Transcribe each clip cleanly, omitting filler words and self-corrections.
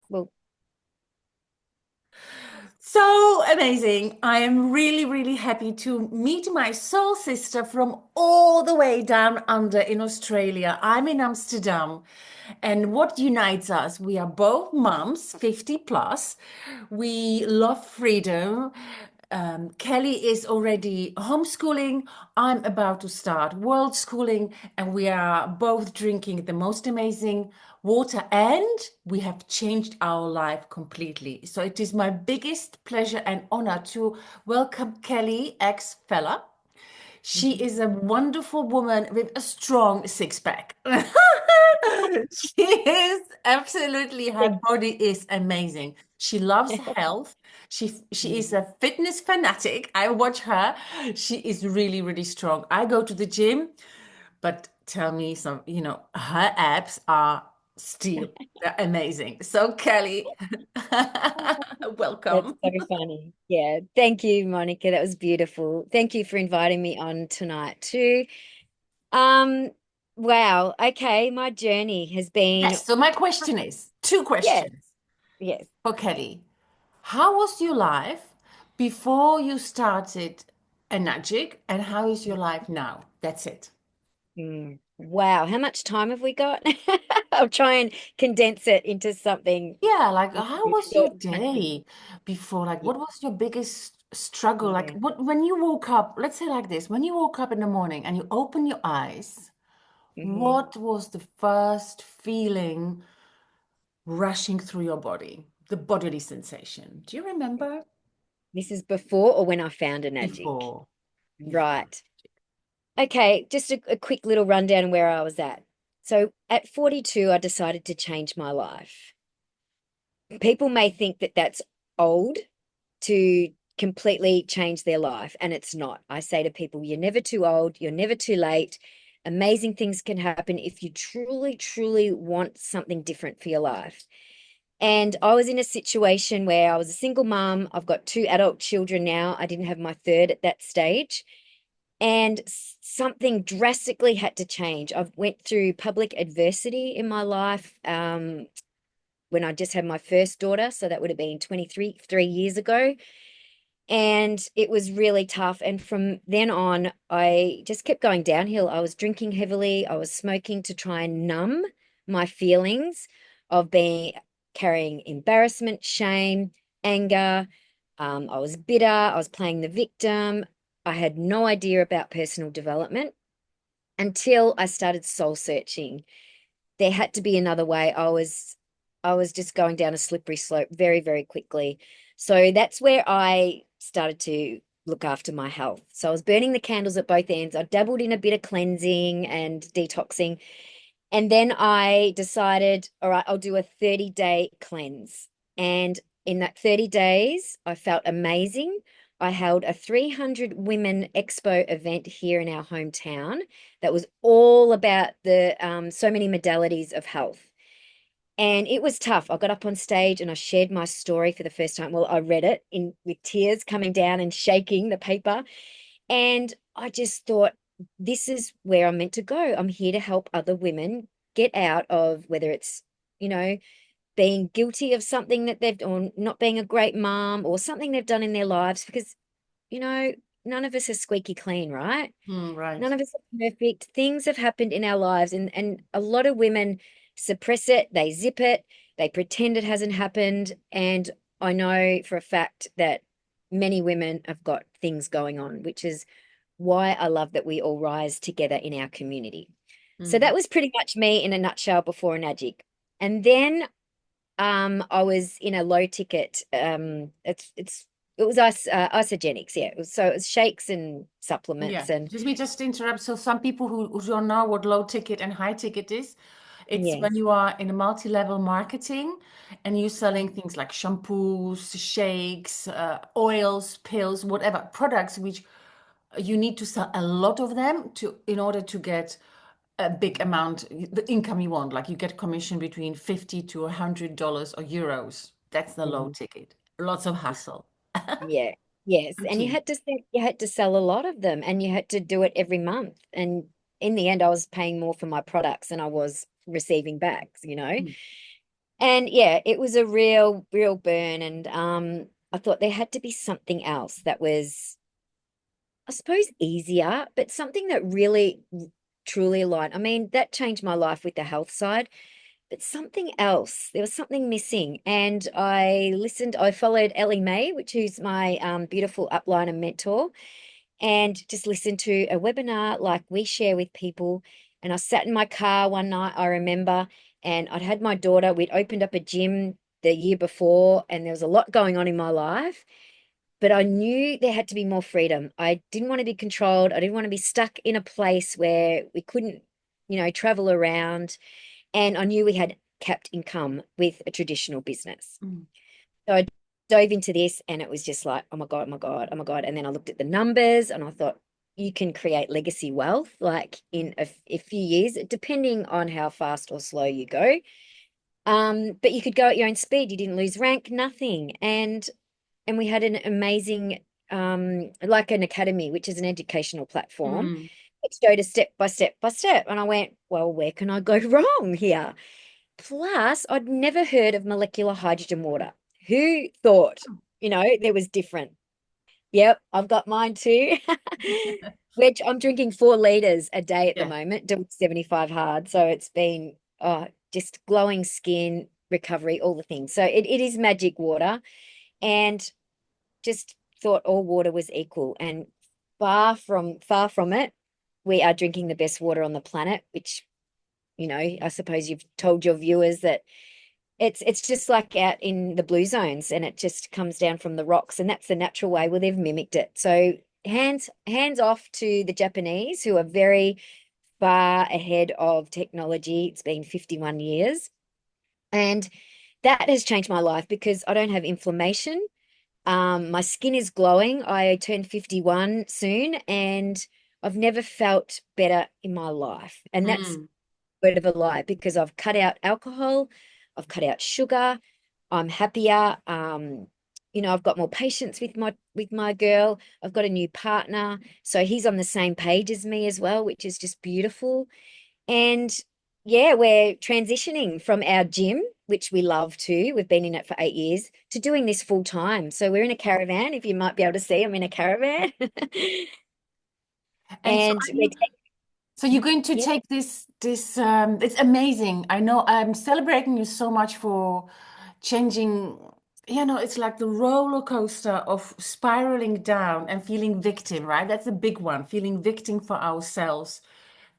Well, So amazing. I am really, really happy to meet my soul sister from all the way down under in Australia. I'm in Amsterdam. And what unites us? We are both moms, 50 plus. We love freedom. Kelly is already homeschooling. I'm about to start world schooling, and we are both drinking the most amazing water, and we have changed our life completely. So it is my biggest pleasure and honor to welcome Kelly, ex fella. She mhm. is a wonderful woman with a strong six pack. She is absolutely, her Thank body is amazing. She loves health. She is you. a fitness fanatic. I watch her. She is really, really strong. I go to the gym, but tell me some, her abs are steel. They're amazing. So, Kelly, That's welcome. so funny. Yeah. Thank you, Monica. That was beautiful. Thank you for inviting me on tonight too. Um, wow. Okay. My journey has been, Yes, so my question is two yeah, questions yes. for Kelly. How was your life before you started Enagic, and how is your life now? That's it. Wow. How much time have we got? I'll try and condense it into something Yeah, like how really was your short and punchy. day before? Like, Yeah. what was your biggest struggle? Like, Yeah. what when you woke up, let's say like this, when you woke up in the morning and you open your eyes, hmm what was the first feeling rushing through your body? The bodily sensation. Do you remember? This is before or when I found a Enagic. Before. Before. Right. Okay, just a quick little rundown of where I was at. So at 42, I decided to change my life. People may think that that's old to completely change their life, and it's not. I say to people, you're never too old, you're never too late. Amazing things can happen if you truly, truly want something different for your life. And I was in a situation where I was a single mom. I've got two adult children now. I didn't have my third at that stage, and something drastically had to change. I've went through public adversity in my life when I just had my first daughter, so that would have been 3 years ago, and it was really tough. And from then on, I just kept going downhill. I was drinking heavily, I was smoking to try and numb my feelings of being carrying embarrassment, shame, anger. I was bitter, I was playing the victim. I had no idea about personal development until I started soul searching. There had to be another way. I was just going down a slippery slope very, very quickly. So that's where I started to look after my health. So I was burning the candles at both ends. I dabbled in a bit of cleansing and detoxing. And then I decided, all right, I'll do a 30-day cleanse. And in that 30 days, I felt amazing. I held a 300 women expo event here in our hometown that was all about the so many modalities of health. And it was tough. I got up on stage and I shared my story for the first time. Well, I read it in with tears coming down and shaking the paper. And I just thought, this is where I'm meant to go. I'm here to help other women get out of whether it's, you know, being guilty of something that they've or not being a great mom or something they've done in their lives because, you know, none of us are squeaky clean, right? Right. None of us are perfect. Things have happened in our lives, and a lot of women suppress it, they zip it, they pretend it hasn't happened. And I know for a fact that many women have got things going on, which is why I love that we all rise together in our community. So Mm. that was pretty much me in a nutshell before Enagic. And then I was in a low ticket. It was isogenics, yeah. So it was shakes and Yeah, supplements and just me just interrupt. So some people who don't know what low ticket and high ticket is, it's when yes. you are in a multi-level marketing and you're selling things like shampoos, shakes, oils, pills, whatever products which you need to sell a lot of them to in order to get a big amount, the income you want. Like you get commission between 50 to $100 or euros. That's the low Mhm. ticket. Lots of hustle. Yeah. Yes. And Routine. you had to sell a lot of them and you had to do it every month. And in the end, I was paying more for my products than I was receiving back, you know. And yeah, it was a real burn. And I thought there had to be something else that was, I suppose, easier, but something that really truly aligned. I mean, that changed my life with the health side, but something else. There was something missing. And I followed Ellie Mae, which is my beautiful upline and mentor, and just listened to a webinar like we share with people. And I sat in my car one night, I remember, and I'd had my daughter, we'd opened up a gym the year before, and there was a lot going on in my life. But I knew there had to be more freedom. I didn't want to be controlled. I didn't want to be stuck in a place where we couldn't, travel around. And I knew we had capped income with a traditional business. Mm. So I dove into this and it was just like, oh my God, oh my God, oh my God. And then I looked at the numbers and I thought, you can create legacy wealth like in a few years, depending on how fast or slow you go. But you could go at your own speed. You didn't lose rank, nothing. And we had an amazing like an academy, which is an educational platform. Mm. It showed us step by step by step. And I went, well, where can I go wrong here? Plus, I'd never heard of molecular hydrogen water. Who thought, there was different? Yep, I've got mine too. Which I'm drinking 4 liters a day at the Yeah. moment, doing 75 hard. So it's been just glowing skin, recovery, all the things. So it is magic water. And just thought all water was equal. And far from it, we are drinking the best water on the planet, which, I suppose you've told your viewers that it's just like out in the blue zones and it just comes down from the rocks and that's the natural way. Well, they've mimicked it. So hands off to the Japanese who are very far ahead of technology. It's been 51 years. And that has changed my life because I don't have inflammation. My skin is glowing. I turn 51 soon and I've never felt better in my life. And that's Mm. word of a lie because I've cut out alcohol, I've cut out sugar, I'm happier. I've got more patience with my girl. I've got a new partner, so he's on the same page as me as well, which is just beautiful. And yeah, we're transitioning from our gym, which we love too. We've been in it for 8 years, to doing this full time. So we're in a caravan. If you might be able to see, I'm in a caravan, And so and we're so you're going to yeah, take this it's amazing. I know I'm celebrating you so much for changing, it's like the roller coaster of spiraling down and feeling victim, right? That's a big one, feeling victim for ourselves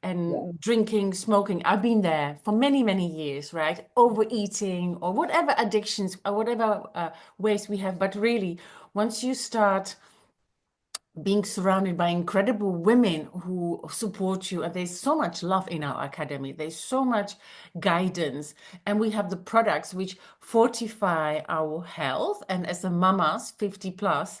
and yeah, drinking, smoking. I've been there for many, many years, right? Overeating or whatever addictions or whatever ways we have. But really, once you start being surrounded by incredible women who support you, and there's so much love in our academy, there's so much guidance, and we have the products which fortify our health. And as a mamas 50 plus,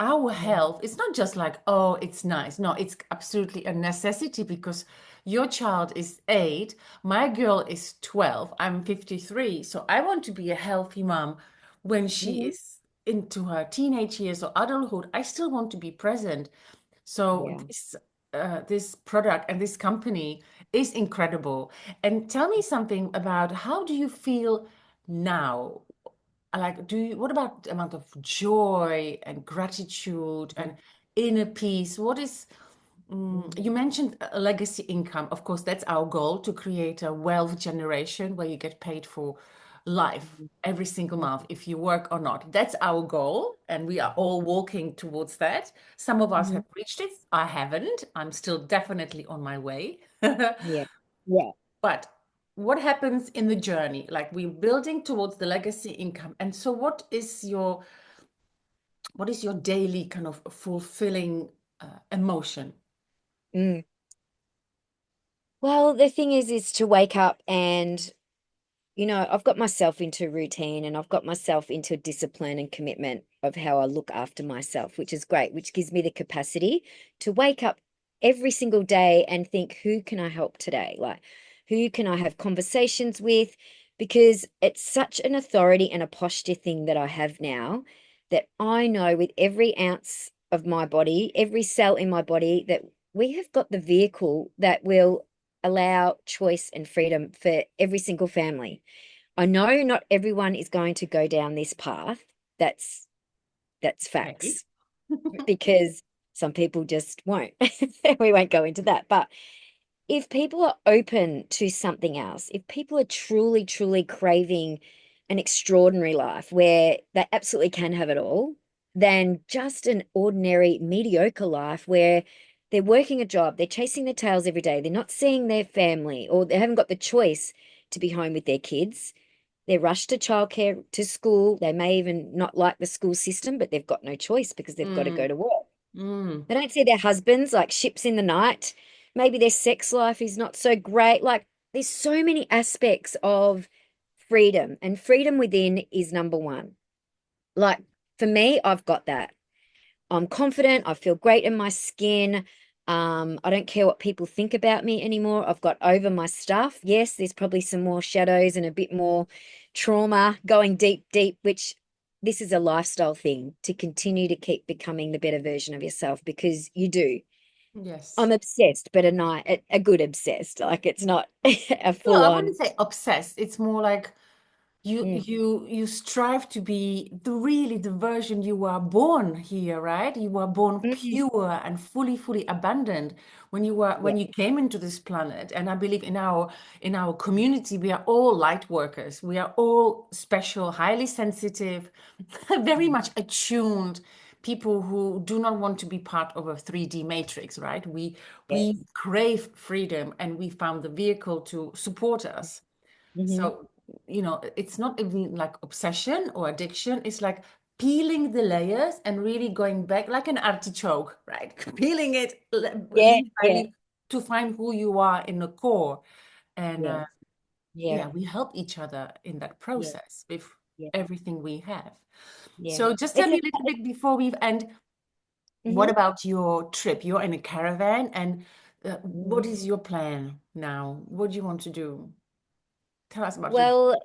our yeah, health, it's not just like, oh, it's nice. No, it's absolutely a necessity because your child is 8, my girl is 12, I'm 53, so I want to be a healthy mom when she mhm, is into her teenage years or adulthood. I still want to be present. So yeah. this product and this company is incredible. And tell me something about, how do you feel now? Like, what about the amount of joy and gratitude and inner peace? You Mhm. mentioned a legacy income. Of course, that's our goal, to create a wealth generation where you get paid for life Mhm. every single Mhm. month, if you work or not. That's our goal, and we are all walking towards that. Some of us have Mhm. reached it. I haven't. I'm still definitely on my way. Yeah. Yeah. But what happens in the journey? Like, we're building towards the legacy income. And so what is your daily kind of fulfilling emotion? Mm. Well, the thing is to wake up and, I've got myself into routine and I've got myself into discipline and commitment of how I look after myself, which is great, which gives me the capacity to wake up every single day and think, who can I help today? Like, who can I have conversations with? Because it's such an authority and a posture thing that I have now that I know with every ounce of my body, every cell in my body, that we have got the vehicle that will allow choice and freedom for every single family. I know not everyone is going to go down this path. That's that's Okay. facts because some people just won't. We won't go into that. But if people are open to something else, if people are truly, truly craving an extraordinary life where they absolutely can have it all, than just an ordinary, mediocre life where they're working a job, they're chasing their tails every day, they're not seeing their family, or they haven't got the choice to be home with their kids. They're rushed to childcare, to school. They may even not like the school system, but they've got no choice because they've got to go Mm, to work. mm. They don't see their husbands like ships in the night. Maybe their sex life is not so great. Like there's so many aspects of freedom, and freedom within is number one. Like for me, I've got that. I'm confident. I feel great in my skin. I don't care what people think about me anymore. I've got over my stuff. Yes, there's probably some more shadows and a bit more trauma going deep, deep, which this is a lifestyle thing to continue to keep becoming the better version of yourself because you do. Yes. I'm obsessed, but a good obsessed. Like it's not a Well, full I on. wouldn't say obsessed. It's more like Mm, you strive to be the version you were born here, right? You were born mm, pure and fully abundant yeah. when you came into this planet. And I believe in our community, we are all light workers. We are all special, highly sensitive, very Mm, much attuned people who do not want to be part of a 3D matrix, right? We yes. crave freedom and we found the vehicle to support us. Hmm. So, it's not even like obsession or addiction. It's like peeling the layers and really going back like an artichoke, right? Peeling it Yeah, leaf by yeah, leaf to find who you are in the core. And yeah, yeah, yeah, we help each other in that yeah, process with yeah, everything we have. yeah. So just tell It's me a little bit before we end, what mhm. about your trip? You're in a caravan, and what Mm. is your plan now? What do you want to do? Tell us about your. Well,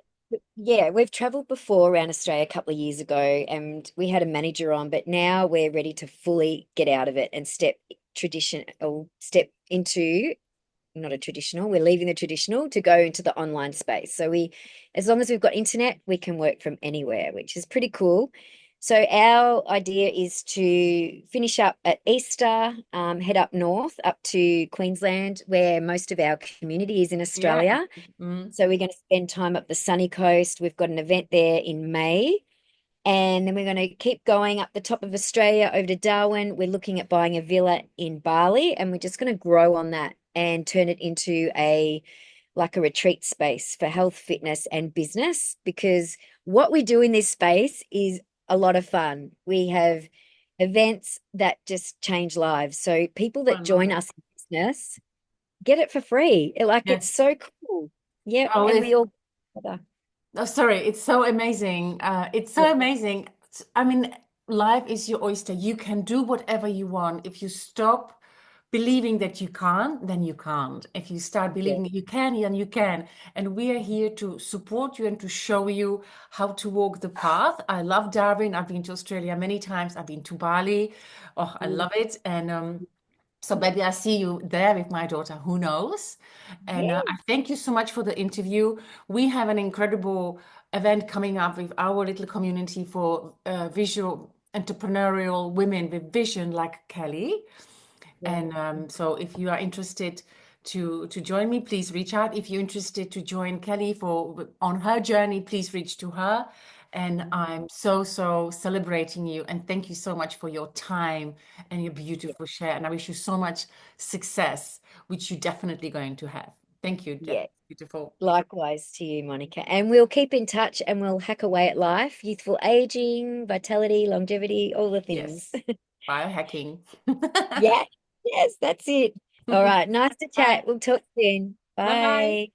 yeah, we've traveled before around Australia a couple of years ago and we had a manager on, but now we're ready to fully get out of it and step into not a traditional, we're leaving the traditional to go into the online space. So as long as we've got internet, we can work from anywhere, which is pretty cool. So our idea is to finish up at Easter, head up north, up to Queensland, where most of our community is in Yeah. Australia. Mm. So we're going to spend time up the sunny coast. We've got an event there in May. And then we're going to keep going up the top of Australia over to Darwin. We're looking at buying a villa in Bali, and we're just going to grow on that and turn it into a retreat space for health, fitness, and business. Because what we do in this space is a lot of fun. We have events that just change lives. So people I that love join it. us in business get it for free. It's Yes. so cool. Yep. Oh, And we all oh, sorry. It's so amazing. It's yeah, so amazing. I mean, life is your oyster. You can do whatever you want. If you stop believing that you can't, then you can't. If you start yeah. believing that you can, then you can. And we are here to support you and to show you how to walk the path. I love Darwin. I've been to Australia many times. I've been to Bali. Oh, I Mm, love it. And so maybe I see you there with my daughter, who knows? And yeah. I thank you so much for the interview. We have an incredible event coming up with our little community for visual entrepreneurial women with vision like Kelly. Yeah. And so if you are interested to join me, please reach out. If you're interested to join Kelly for on her journey, please reach to her. And Mhm. I'm so celebrating you. And thank you so much for your time and your Yeah. beautiful share. And I wish you so much success, which you're definitely going to have. Thank you. That's Yeah. beautiful. Likewise to you, Monica. And we'll keep in touch and we'll hack away at life, youthful aging, vitality, longevity, all the things. Yes. Biohacking. Yeah. Yes, that's it. All right. Nice to Bye. chat. We'll talk soon. Bye bye. Bye.